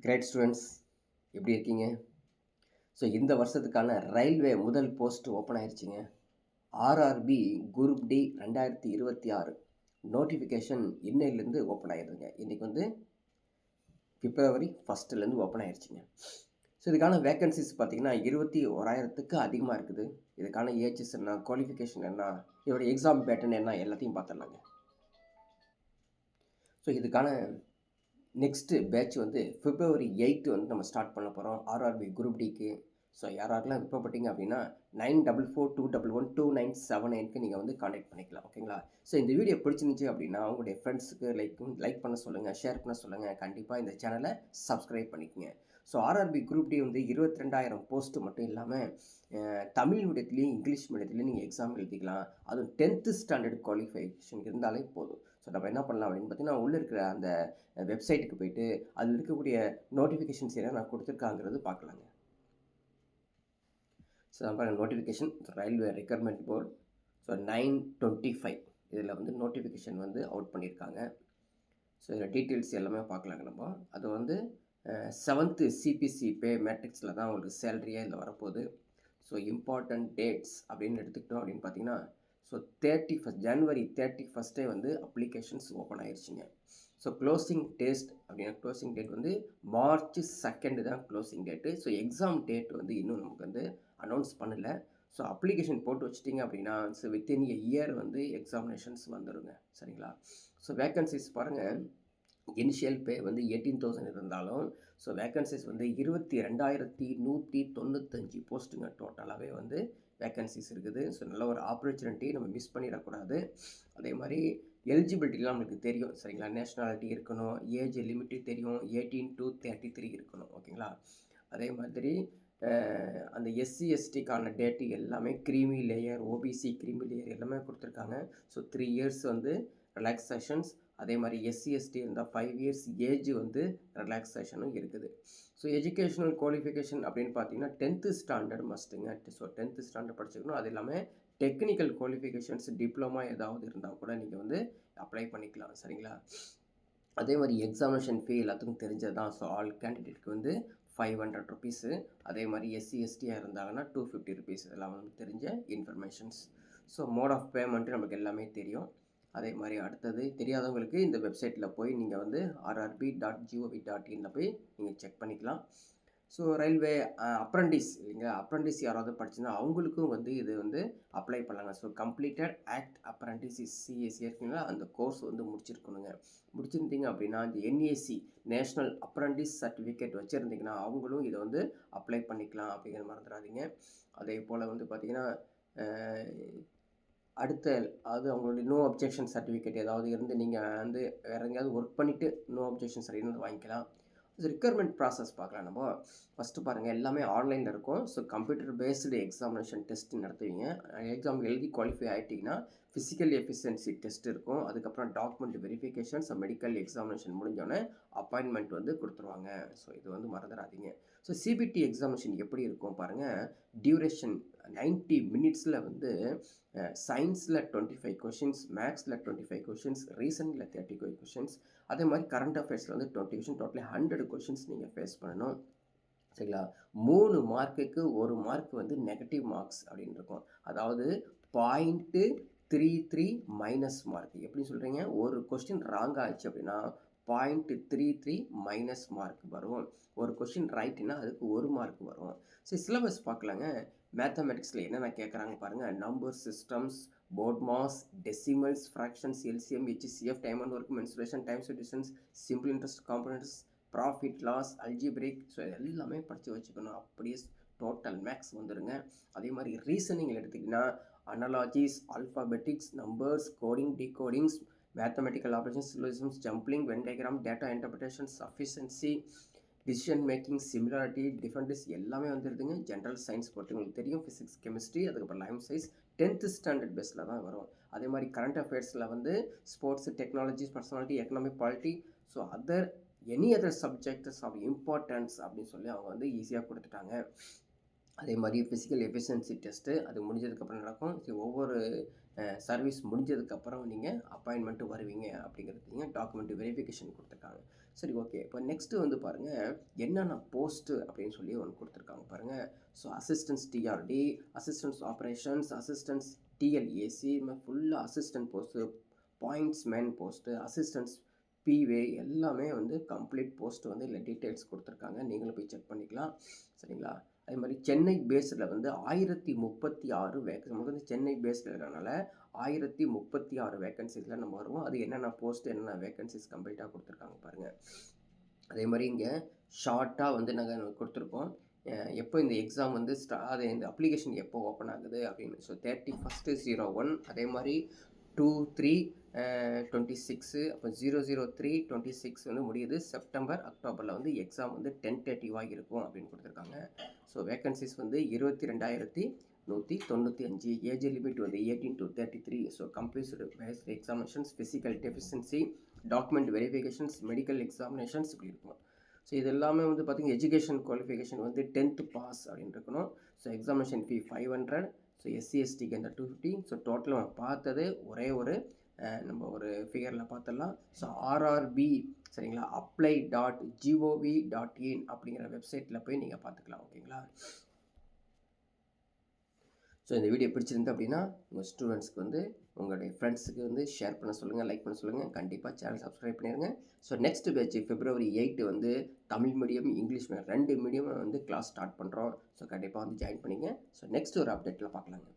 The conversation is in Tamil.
கிரேட் ஸ்டூடெண்ட்ஸ் எப்படி இருக்கீங்க? ஸோ இந்த வருஷத்துக்கான ரயில்வே முதல் போஸ்ட் ஓப்பன் ஆயிருச்சுங்க. ஆர்ஆர்பி குரூப் டி 2026 நோட்டிஃபிகேஷன் இன்னையிலேருந்து ஓப்பன் ஆயிருதுங்க. இன்றைக்கி வந்து பிப்ரவரி 1லேருந்து ஓப்பன் ஆயிருச்சுங்க. ஸோ இதுக்கான வேக்கன்சிஸ் பார்த்தீங்கன்னா 21,000க்கு அதிகமாக இருக்குது. இதுக்கான ஏஜஸ் என்ன, குவாலிஃபிகேஷன் என்ன, இதோட எக்ஸாம் பேட்டர்ன் என்ன எல்லாத்தையும் பார்த்துடலாங்க. ஸோ இதுக்கான நெக்ஸ்ட்டு பேட்ச் வந்து பிப்ரவரி 8 வந்து நம்ம ஸ்டார்ட் பண்ண போகிறோம் ஆர்ஆர்பி குரூப் டிக்கு. ஸோ யாரெல்லாம் விருப்பப்பட்டீங்க அப்படின்னா 9442112979க்கு நீங்கள் வந்து காண்டாக்ட் பண்ணிக்கலாம். ஓகேங்களா? ஸோ இந்த வீடியோ பிடிச்சிருந்துச்சி அப்படின்னா உங்களுடைய ஃப்ரெண்ட்ஸுக்கு லைக் பண்ண சொல்லுங்கள், ஷேர் பண்ண சொல்லுங்கள். கண்டிப்பாக இந்த சேனலை சப்ஸ்கிரைப் பண்ணிக்கோங்க. ஸோ ஆர்ஆர்பி குரூப் டி வந்து 22,000 போஸ்ட்டு மட்டும் இல்லாமல் தமிழ் மீடியத்துலேயும் இங்கிலீஷ் மீடியத்துலேயும் நீங்கள் எக்ஸாம் எழுதிக்கலாம். அதுவும் 10th ஸ்டாண்டர்ட் குவாலிஃபிகேஷன் இருந்தாலே போதும். ஸோ நம்ம என்ன பண்ணலாம் அப்படின்னு பார்த்தீங்கன்னா, உள்ளே இருக்கிற அந்த வெப்சைட்டுக்கு போயிட்டு அதில் இருக்கக்கூடிய நோட்டிஃபிகேஷன்ஸ் என்ன நான் கொடுத்துருக்காங்கிறது பார்க்கலாங்க. ஸோ நம்ம notification railway requirement board. So 9/25 இதில் வந்து நோட்டிஃபிகேஷன் வந்து அவுட் பண்ணியிருக்காங்க. ஸோ இதில் டீட்டெயில்ஸ் எல்லாமே பார்க்கலாங்க. நம்ம அது வந்து 7th சிபிசி பே மேட்ரிக்ஸில் தான் உங்களுக்கு சேலரியாக இதில் வரப்போகுது. ஸோ இம்பார்ட்டண்ட் டேட்ஸ் அப்படின்னு எடுத்துக்கிட்டோம் அப்படின்னு பார்த்தீங்கன்னா, ஸோ ஜனவரி 31 வந்து அப்ளிகேஷன்ஸ் ஓப்பன் ஆயிடுச்சுங்க. ஸோ க்ளோசிங் டேட் வந்து மார்ச் 2 தான் closing date. So exam date வந்து இன்னும் நமக்கு வந்து அனௌன்ஸ் பண்ணலை. ஸோ அப்ளிகேஷன் போட்டு வச்சிட்டிங்க அப்படின்னா ஸோ வித்தின் எ இயர் வந்து எக்ஸாமினேஷன்ஸ் வந்துடுங்க. சரிங்களா? ஸோ வேக்கன்சிஸ் பாருங்கள், இனிஷியல் பே வந்து 18,000 இருந்தாலும் ஸோ வேக்கன்சிஸ் வந்து 22,195 போஸ்ட்டுங்க. டோட்டலாகவே வந்து வேக்கன்சிஸ் இருக்குது. ஸோ நல்ல ஒரு ஆப்பர்ச்சுனிட்டி, நம்ம மிஸ் பண்ணிடக்கூடாது. அதே மாதிரி எலிஜிபிலிட்டிலாம் நம்மளுக்கு தெரியும். சரிங்களா? நேஷ்னாலிட்டி இருக்கணும், ஏஜ் லிமிட்டு தெரியும், 18 to 33 இருக்கணும். ஓகேங்களா? அதே மாதிரி அந்த எஸ்சி எஸ்டிக்கான டேட்டு எல்லாமே creamy layer, OBC creamy layer எல்லாமே கொடுத்துருக்காங்க. ஸோ 3 இயர்ஸ் வந்து ரிலாக்ஸேஷன்ஸ். அதே மாதிரி எஸ்சி எஸ்டி இருந்தால் 5 இயர்ஸ் ஏஜ் வந்து ரிலாக்ஸேஷனும் இருக்குது. ஸோ எஜுகேஷ்னல் குவாலிஃபிகேஷன் அப்படின்னு பார்த்தீங்கன்னா 10th ஸ்டாண்டர்ட் மஸ்ட்டுங்க. ஸோ 10th ஸ்டாண்டர்ட் படிச்சுக்கணும். அது இல்லாமல் டெக்னிக்கல் குவாலிஃபிகேஷன்ஸ் டிப்ளமா ஏதாவது இருந்தால் கூட நீங்கள் வந்து அப்ளை பண்ணிக்கலாம். சரிங்களா? அதே மாதிரி எக்ஸாமினேஷன் ஃபீ எல்லாத்துக்கும் தெரிஞ்சது தான். ஸோ ஆல் கேண்டிடேட்க்கு வந்து 500 ருபீஸு. அதே மாதிரி எஸ்சி எஸ்டியாக இருந்தாங்கன்னா 250 ருபீஸ். இதெல்லாம் வந்து தெரிஞ்ச informations. So mode of payment நமக்கு எல்லாமே தெரியும். அதே மாதிரி அடுத்தது தெரியாதவங்களுக்கு இந்த வெப்சைட்டில் போய் நீங்கள் வந்து rrb.gov.in போய் நீங்கள் செக் பண்ணிக்கலாம். ஸோ ரயில்வே அப்ரண்டிஸ் இல்லைங்களா, அப்ரண்டிஸ் யாராவது படிச்சுன்னா அவங்களுக்கும் வந்து இது வந்து அப்ளை பண்ணலாங்க. So completed act apprentice CSC இருக்குங்களா, அந்த கோர்ஸ் வந்து முடிச்சிருக்கணுங்க. முடிச்சிருந்தீங்க அப்படின்னா இந்த என்ஏசி நேஷ்னல் அப்ரண்டிஸ் சர்டிஃபிகேட் வச்சுருந்தீங்கன்னா அவங்களும் இதை வந்து அப்ளை பண்ணிக்கலாம் அப்படிங்கிற மறந்துடாதீங்க. அதே போல் வந்து பார்த்திங்கன்னா அடுத்த அது அவங்களுடைய நோ அப்ஜெக்ஷன் சர்டிஃபிகேட் ஏதாவது இருந்து நீங்கள் வந்து வேறு எங்கேயாவது ஒர்க் பண்ணிவிட்டு நோ அப்ஜெக்ஷன் சர்டிஃபிகேட் வாங்கிக்கலாம். ரிக்யர்மெண்ட் ப்ராசஸ் பார்க்கலாம். நம்ம ஃபஸ்ட்டு பாருங்கள், எல்லாமே ஆன்லைனில் இருக்கும். So computer based examination test நடத்துவீங்க. எக்ஸாம் எழுதி குவாலிஃபை ஆகிட்டிங்கன்னா ஃபிசிக்கல் எஃபிஷியன்சி டெஸ்ட் இருக்கும். அதுக்கப்புறம் டாக்குமெண்ட் வெரிஃபிகேஷன்ஸ், மெடிக்கல் எக்ஸாமினேஷன் முடிஞ்சோடனே அப்பாயின்மெண்ட் வந்து கொடுத்துருவாங்க. ஸோ இது வந்து மறந்துடாதீங்க. ஸோ சிபிடி எக்ஸாமினேஷன் எப்படி இருக்கும் பாருங்கள். டியூரேஷன் 90 மினிட்ஸில் வந்து சயின்ஸில் 25 கொஷின்ஸ், மேக்ஸில் 25 கொஷின்ஸ், ரீசனிங்கில் 35 கொஷின்ஸ், அதே மாதிரி கரண்ட் அஃபேர்ஸில் வந்து 20 கொஷின், டோட்டலி 100 கொஷின்ஸ் நீங்கள் ஃபேஸ் பண்ணணும். சரிங்களா? 3 மார்க்குக்கு 1 மார்க் வந்து நெகட்டிவ் மார்க்ஸ் அப்படின்னு இருக்கும். அதாவது 0.33 மைனஸ் மார்க். எப்படி சொல்கிறீங்க? ஒரு கொஸ்டின் ராங் ஆச்சு அப்படின்னா 0.33 மைனஸ் மார்க் வரும். ஒரு கொஸ்டின் ரைட்டுன்னா அதுக்கு 1 மார்க் வரும். சரி, சிலபஸ் பார்க்கலாங்க. மேத்தமெட்டிக்ஸில் என்னென்ன கேட்குறாங்க பாருங்கள். Number systems, BODMAS, decimals, fractions, LCM, HCF, time and work, mensuration, time distance, simple interest components, profit loss, algebraic. So எல்லாமே படித்து வச்சுக்கணும். அப்படியே டோட்டல் மேக்ஸ் வந்துடுங்க. அதே மாதிரி ரீசனிங்கில் எடுத்திங்கன்னா analogies, alphabetics, numbers, coding, decodings, mathematical operations, syllogisms, jumbling, Venn diagram, data interpretation, sufficiency, decision making, similarity, difference எல்லாமே வந்துடுதுங்க. ஜென்ரல் சயின்ஸ் பொறுத்து உங்களுக்கு தெரியும். ஃபிசிக்ஸ், கெமிஸ்ட்ரி, அதுக்கப்புறம் லைஃப் சயின்ஸ் 10th ஸ்டாண்டர்ட் பேஸில் தான் வரும். அதே மாதிரி கரண்ட் அஃபேர்ஸில் வந்து sports, technologies, personality, economic, polity, so any other subjects of importance அப்படின்னு சொல்லி அவங்க வந்து ஈஸியாக கொடுத்துட்டாங்க. அதே மாதிரி ஃபிசிக்கல் எஃபிஷியன்சி டெஸ்ட்டு அது முடிஞ்சதுக்கப்புறம் நடக்கும். ஒவ்வொரு சர்வீஸ் முடிஞ்சதுக்கப்புறம் நீங்கள் அப்பாயின்மெண்ட்டு வருவீங்க அப்படிங்கிறதுங்க டாக்குமெண்ட் வெரிஃபிகேஷன் கொடுத்துருக்காங்க. சரி ஓகே. இப்போ நெக்ஸ்ட்டு வந்து பாருங்கள் என்னென்ன போஸ்ட்டு அப்படின்னு சொல்லி ஒன்று கொடுத்துருக்காங்க பாருங்கள். So assistants TRD, assistants operations, assistants TLAC, இந்த மாதிரி ஃபுல்லாக assistant post, pointsman post, assistants P way எல்லாமே வந்து கம்ப்ளீட் போஸ்ட் வந்து இல்லை டீட்டெயில்ஸ் கொடுத்துருக்காங்க. நீங்களும் போய் செக் பண்ணிக்கலாம். சரிங்களா? அதே மாதிரி சென்னை பேஸில் வந்து 1036 நமக்கு வந்து சென்னை பேஸில் இருக்கிறனால 1036 வேக்கன்சிஸில் நம்ம வருவோம். அது என்னென்ன போஸ்ட் என்னென்ன வேக்கன்சிஸ் கம்ப்ளீட்டாக கொடுத்துருக்காங்க பாருங்கள். அதே மாதிரி இங்கே ஷார்ட்டாக வந்து நாங்கள் கொடுத்துருக்கோம். எப்போ இந்த எக்ஸாம் வந்து அது இந்த அப்ளிகேஷன் எப்போ ஓப்பன் ஆகுது அப்படின்னு. ஸோ 31/01 அதே மாதிரி 2/3/26 அப்போ 003/26 வந்து முடியுது. செப்டம்பர் அக்டோபரில் வந்து எக்ஸாம் வந்து டென்டேட்டிவாக இருக்கும் அப்படின்னு கொடுத்துருக்காங்க. ஸோ வேக்கன்சிஸ் வந்து 22,195. ஏஜ் லிமிட் வந்து 18 to 33. So computer based examinations, physical deficiency, document verifications, medical examinations இப்படி இருக்கும். ஸோ இது எல்லாமே வந்து பார்த்திங்கன்னா எஜுகேஷன் குவாலிஃபிகேஷன் வந்து 10th பாஸ் அப்படின்னு இருக்கணும். ஸோ எக்ஸாமினேஷன் ஃபீ 500. ஸோ SC/STக்கு அந்த 250. ஸோ டோட்டல் நம்ம பார்த்தது ஒரே ஒரு நம்ம ஒரு ஃபிகரில் பார்த்துடலாம். ஸோ RRB சரிங்களா apply.gov.in அப்படிங்கிற வெப்சைட்டில் போய் நீங்கள் பார்த்துக்கலாம். ஓகேங்களா? ஸோ இந்த வீடியோ பிடிச்சிருந்து அப்படின்னா உங்கள் ஸ்டூடெண்ட்ஸ்க்கு வந்து உங்களுடைய ஃப்ரெண்ட்ஸுக்கு வந்து ஷேர் பண்ண சொல்லுங்கள், லைக் பண்ண சொல்லுங்கள். கண்டிப்பாக சேனல் சப்ஸ்கிரைப் பண்ணிடுங்க. ஸோ நெக்ஸ்ட் பேட்ச் February 8 வந்து Tamil medium, English medium 2 medium வந்து கிளாஸ் ஸ்டார்ட் பண்ணுறோம். ஸோ கண்டிப்பாக வந்து ஜாயின் பண்ணிங்க. ஸோ நெக்ஸ்ட் ஒரு அப்டேட்டில் பார்க்கலாங்க.